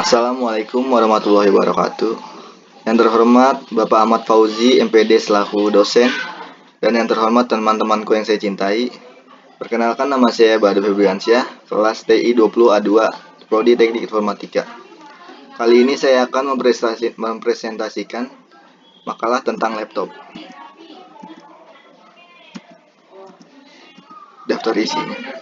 Assalamualaikum warahmatullahi wabarakatuh. Yang terhormat Bapak Ahmad Fauzi, MPD selaku dosen, dan yang terhormat teman-temanku yang saya cintai. Perkenalkan, nama saya Badu Febriansyah, kelas TI 20A2, Prodi Teknik Informatika. Kali ini saya akan mempresentasikan makalah tentang laptop. Daftar isinya.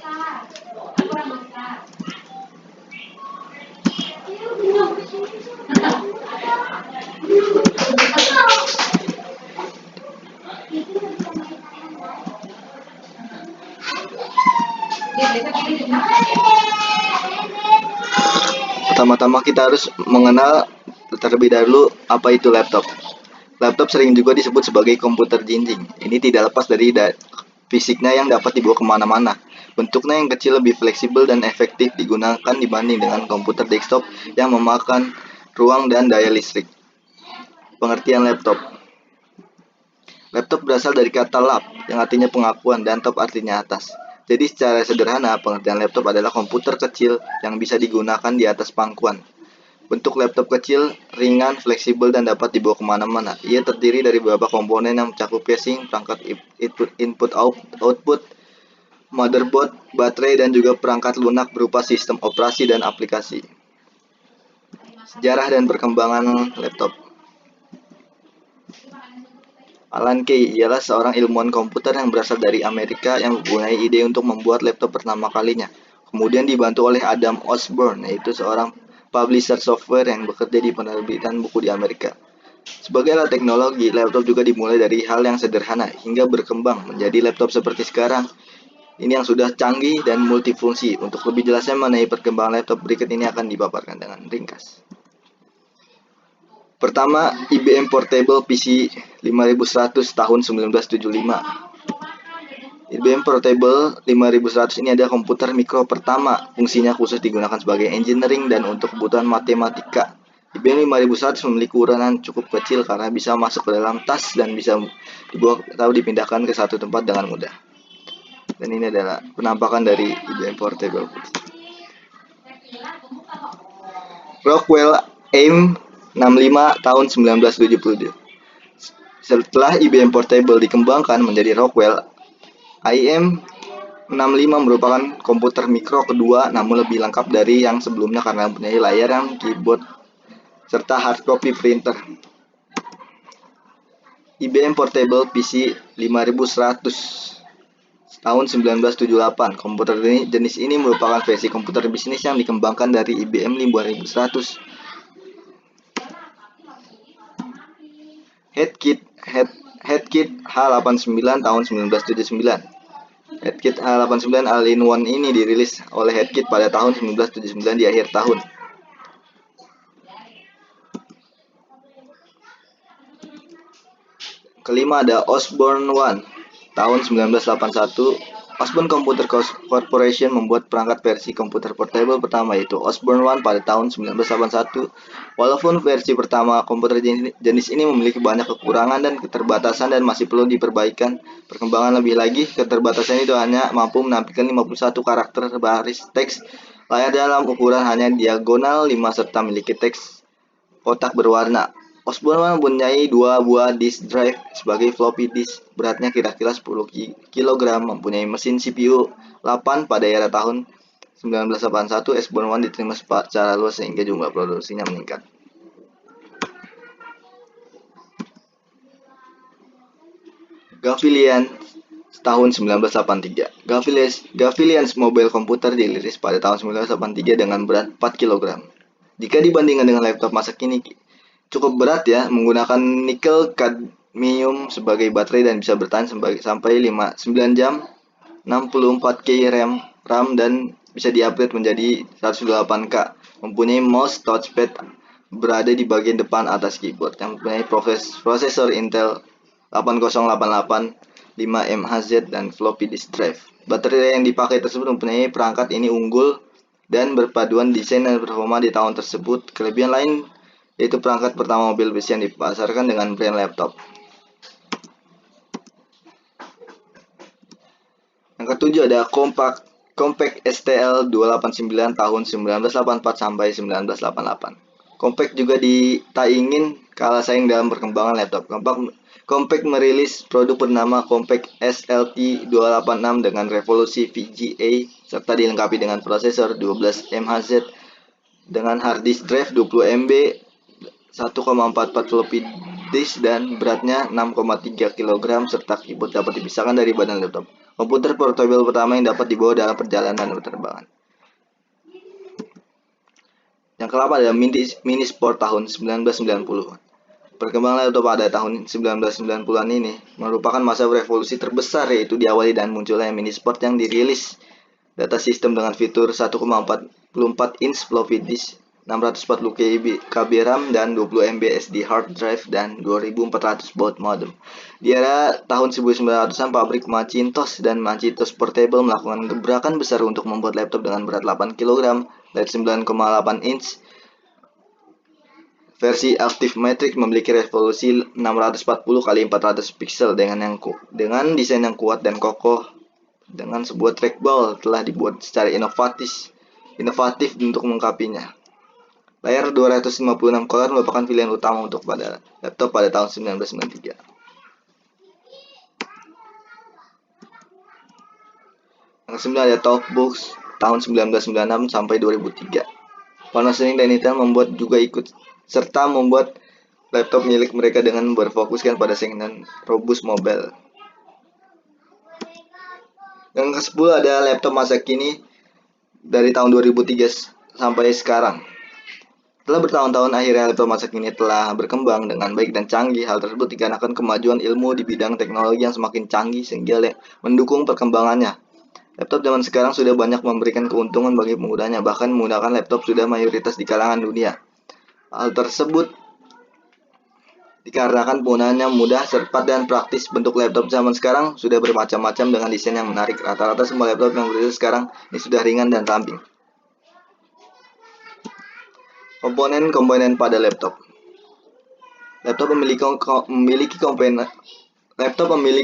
Pertama-tama kita harus mengenal terlebih dahulu apa itu laptop. Laptop sering juga disebut sebagai komputer jinjing. Ini tidak lepas dari fisiknya yang dapat dibawa kemana-mana. Bentuknya yang kecil lebih fleksibel dan efektif digunakan dibanding dengan komputer desktop yang memakan ruang dan daya listrik. Pengertian laptop. Laptop berasal dari kata lap yang artinya pengakuan dan top artinya atas. Jadi secara sederhana pengertian laptop adalah komputer kecil yang bisa digunakan di atas pangkuan. Bentuk laptop kecil, ringan, fleksibel, dan dapat dibawa kemana-mana. Ia terdiri dari beberapa komponen yang mencakup casing, perangkat input-output, motherboard, baterai, dan juga perangkat lunak berupa sistem operasi dan aplikasi. Sejarah dan perkembangan laptop. Alan Kay ialah seorang ilmuwan komputer yang berasal dari Amerika yang mempunyai ide untuk membuat laptop pertama kalinya. Kemudian dibantu oleh Adam Osborne, yaitu seorang publisher software yang bekerja di penerbitan buku di Amerika. Sebagai alat teknologi, laptop juga dimulai dari hal yang sederhana hingga berkembang menjadi laptop seperti sekarang. Ini yang sudah canggih dan multifungsi. Untuk lebih jelasnya mengenai perkembangan laptop, berikut ini akan dipaparkan dengan ringkas. Pertama, IBM Portable PC 5100 tahun 1975. IBM Portable 5100 ini adalah komputer mikro pertama, fungsinya khusus digunakan sebagai engineering dan untuk kebutuhan matematika. IBM 5100 memiliki ukuran cukup kecil karena bisa masuk ke dalam tas dan bisa dibawa atau dipindahkan ke satu tempat dengan mudah. Dan ini adalah penampakan dari IBM Portable. Rockwell AIM 65 tahun 1977. Setelah IBM Portable dikembangkan menjadi Rockwell, AIM 65 merupakan komputer mikro kedua namun lebih lengkap dari yang sebelumnya karena mempunyai layar yang keyboard serta hard copy printer. IBM Portable PC 5100 tahun 1978. Komputer jenis ini merupakan versi komputer bisnis yang dikembangkan dari IBM 5100. Headkit H89 tahun 1979. Headkit H89 All-in-One ini dirilis oleh Headkit pada tahun 1979 di akhir tahun. Kelima ada Osborne One tahun 1981. Osborne Computer Corporation membuat perangkat versi komputer portable pertama, yaitu Osborne One pada tahun 1981. Walaupun versi pertama komputer jenis ini memiliki banyak kekurangan dan keterbatasan dan masih perlu diperbaikan perkembangan lebih lagi, keterbatasan itu hanya mampu menampilkan 51 karakter baris teks. Layar dalam ukuran hanya diagonal 5 serta memiliki teks kotak berwarna. Osborne mempunyai 2 buah disk drive sebagai floppy disk, beratnya kira-kira 10 kg, mempunyai mesin CPU 8 pada era tahun 1981. Osborne One diterima secara luas sehingga jumlah produksinya meningkat. Gavilian tahun 1983. Gavilian's mobile computer dirilis pada tahun 1983 dengan berat 4 kg. Jika dibandingkan dengan laptop masa kini, cukup berat ya, menggunakan nikel kadmium sebagai baterai dan bisa bertahan sampai 9 jam, 64K RAM dan bisa di-upgrade menjadi 128K. Mempunyai mouse touchpad berada di bagian depan atas keyboard yang mempunyai prosesor Intel 8088 5MHz dan floppy disk drive. Baterai yang dipakai tersebut mempunyai perangkat ini unggul dan berpaduan desain dan performa di tahun tersebut. Kelebihan lain yaitu perangkat pertama mobil PC yang dipasarkan dengan brand laptop. Yang ketujuh ada Compaq Compaq STL 289 tahun 1984 sampai 1988. Compaq juga ditaingin kalah saing dalam perkembangan laptop. Compaq merilis produk bernama Compaq SLT 286 dengan revolusi VGA serta dilengkapi dengan prosesor 12 MHz dengan hard disk drive 20 MB, 1,44 floppy disk dan beratnya 6,3 kg serta keyboard dapat dipisahkan dari badan laptop. Komputer portable pertama yang dapat dibawa dalam perjalanan penerbangan. Yang ke-8 adalah Mini Sport tahun 1990. Perkembangan laptop pada tahun 1990-an ini merupakan masa revolusi terbesar, yaitu diawali dan munculnya Mini Sport yang dirilis data sistem dengan fitur 1,44 inch floppy disk, 640 KB RAM dan 20 MB SD hard drive dan 2400 baud modem. Di era tahun 1900-an, pabrik Macintosh dan Macintosh Portable melakukan gebrakan besar untuk membuat laptop dengan berat 8 kg, LED 9,8 inch. Versi Active Matrix memiliki resolusi 640 x 400 pixel dengan desain yang kuat dan kokoh. Dengan sebuah trackball telah dibuat secara inovatif untuk melengkapinya. Layar 256 color merupakan pilihan utama untuk pada laptop pada tahun 1993. Yang ke-9 ada Talkbooks tahun 1996 sampai 2003. Panasonic dan Intel membuat laptop milik mereka dengan berfokuskan pada segmen robust mobile. Yang ke-10 ada laptop masa kini dari tahun 2003 sampai sekarang. Setelah bertahun-tahun, akhirnya laptop masa kini telah berkembang dengan baik dan canggih. Hal tersebut dikarenakan kemajuan ilmu di bidang teknologi yang semakin canggih sehingga mendukung perkembangannya. Laptop zaman sekarang sudah banyak memberikan keuntungan bagi penggunanya, bahkan menggunakan laptop sudah mayoritas di kalangan dunia. Hal tersebut dikarenakan penggunaannya mudah, cepat, dan praktis. Bentuk laptop zaman sekarang sudah bermacam-macam dengan desain yang menarik. Rata-rata semua laptop yang beriris sekarang ini sudah ringan dan ramping. Komponen-komponen pada laptop. Laptop memiliki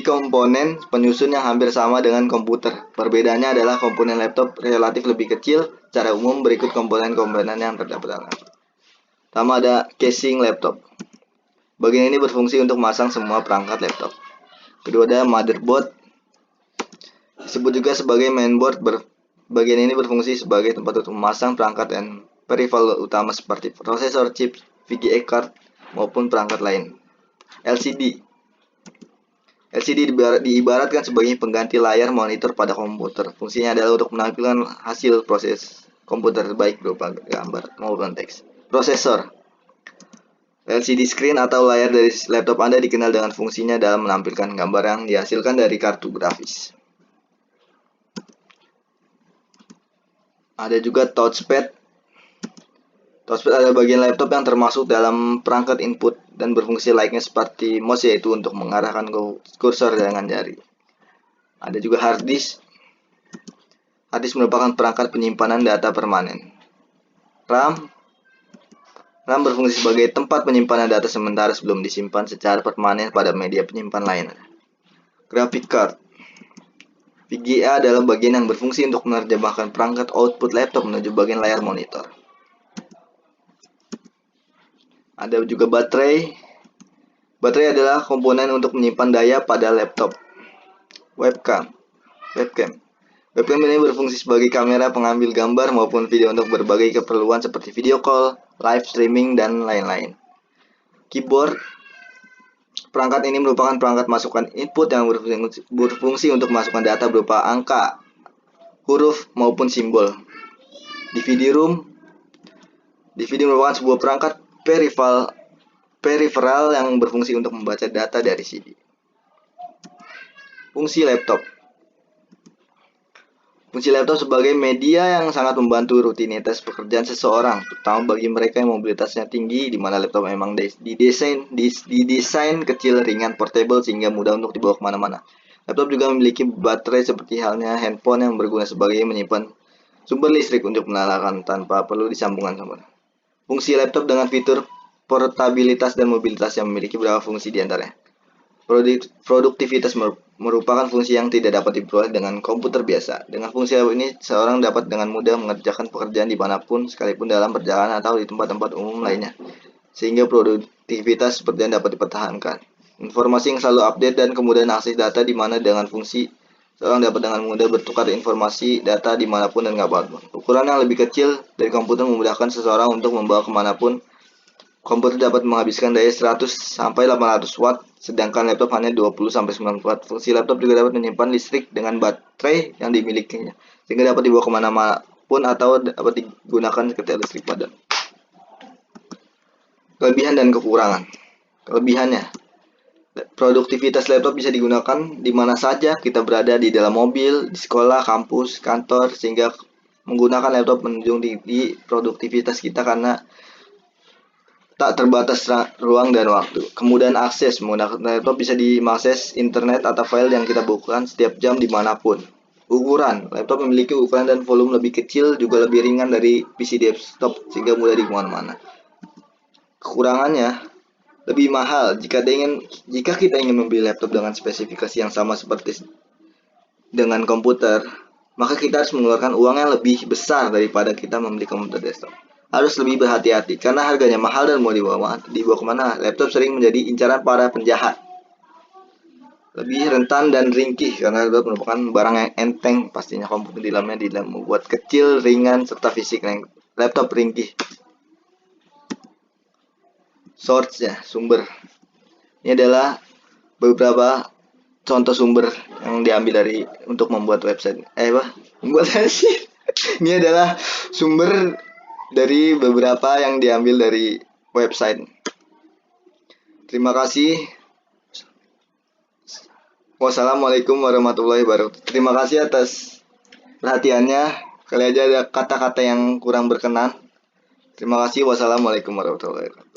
komponen penyusun yang hampir sama dengan komputer. Perbedaannya adalah komponen laptop relatif lebih kecil. Secara umum berikut komponen-komponen yang terdapat dalam laptop. Pertama ada casing laptop. Bagian ini berfungsi untuk memasang semua perangkat laptop. Kedua ada motherboard, disebut juga sebagai mainboard. Bagian ini berfungsi sebagai tempat untuk memasang perangkat dan peripheral utama seperti prosesor, chip, VGA card, maupun perangkat lain. LCD diibaratkan sebagai pengganti layar monitor pada komputer. Fungsinya adalah untuk menampilkan hasil proses komputer baik berupa gambar maupun teks. Prosesor. LCD screen atau layar dari laptop Anda dikenal dengan fungsinya dalam menampilkan gambar yang dihasilkan dari kartu grafis. Ada juga touchpad. Touchpad adalah bagian laptop yang termasuk dalam perangkat input dan berfungsi layaknya seperti mouse, yaitu untuk mengarahkan kursor dengan jari. Ada juga hard disk. Hard disk merupakan perangkat penyimpanan data permanen. RAM berfungsi sebagai tempat penyimpanan data sementara sebelum disimpan secara permanen pada media penyimpan lain. Graphic card. VGA adalah bagian yang berfungsi untuk menerjemahkan perangkat output laptop menuju bagian layar monitor. Ada juga baterai. Baterai adalah komponen untuk menyimpan daya pada laptop. Webcam ini berfungsi sebagai kamera pengambil gambar maupun video untuk berbagai keperluan seperti video call, live streaming, dan lain-lain. Keyboard. Perangkat ini merupakan perangkat masukan input yang berfungsi untuk memasukkan data berupa angka, huruf, maupun simbol. DVD room. DVD merupakan sebuah perangkat peripheral yang berfungsi untuk membaca data dari CD. Fungsi laptop. Fungsi laptop sebagai media yang sangat membantu rutinitas pekerjaan seseorang, terutama bagi mereka yang mobilitasnya tinggi, di mana laptop memang didesain kecil, ringan, portable, sehingga mudah untuk dibawa kemana-mana. Laptop juga memiliki baterai seperti halnya handphone yang berguna sebagai menyimpan sumber listrik untuk menyalakan tanpa perlu disambungkan sumber. Fungsi laptop dengan fitur portabilitas dan mobilitas yang memiliki beberapa fungsi diantaranya. Produktivitas merupakan fungsi yang tidak dapat diperoleh dengan komputer biasa. Dengan fungsi ini, seorang dapat dengan mudah mengerjakan pekerjaan dimanapun, sekalipun dalam perjalanan atau di tempat-tempat umum lainnya, sehingga produktivitas pekerjaan dapat dipertahankan. Informasi yang selalu update dan kemudahan akses data di mana dengan fungsi seorang dapat dengan mudah bertukar informasi data dimanapun dan kapanpun. Ukuran yang lebih kecil dari komputer memudahkan seseorang untuk membawa kemanapun. Komputer dapat menghabiskan daya 100 sampai 800 watt, sedangkan laptop hanya 20 sampai 90 watt. Fungsi laptop juga dapat menyimpan listrik dengan baterai yang dimilikinya, sehingga dapat dibawa kemana pun atau dapat digunakan ketika listrik padam. Kelebihan dan kekurangan. Kelebihannya, produktivitas laptop bisa digunakan di mana saja kita berada, di dalam mobil, di sekolah, kampus, kantor, sehingga menggunakan laptop menunjang di produktivitas kita karena tak terbatas ruang dan waktu. Kemudian akses, menggunakan laptop bisa diakses internet atau file yang kita butuhkan setiap jam dimanapun. Ukuran, laptop memiliki ukuran dan volume lebih kecil, juga lebih ringan dari PC desktop sehingga mudah di kemana-mana. Kekurangannya, lebih mahal. Jika kita ingin membeli laptop dengan spesifikasi yang sama seperti dengan komputer, maka kita harus mengeluarkan uang yang lebih besar daripada kita membeli komputer desktop. Harus lebih berhati-hati karena harganya mahal dan mau dibawa kemana. Laptop sering menjadi incaran para penjahat. Lebih rentan dan ringkih karena laptop merupakan barang yang enteng, pastinya komputer di dalamnya membuat kecil, ringan, serta fisik laptop ringkih. Source-nya, sumber. Ini adalah beberapa contoh sumber yang diambil dari untuk membuat website. Membuat sih. Ini adalah sumber dari beberapa yang diambil dari website. Terima kasih. Wassalamualaikum warahmatullahi wabarakatuh. Terima kasih atas perhatiannya. Kali aja ada kata-kata yang kurang berkenan. Terima kasih. Wassalamualaikum warahmatullahi wabarakatuh.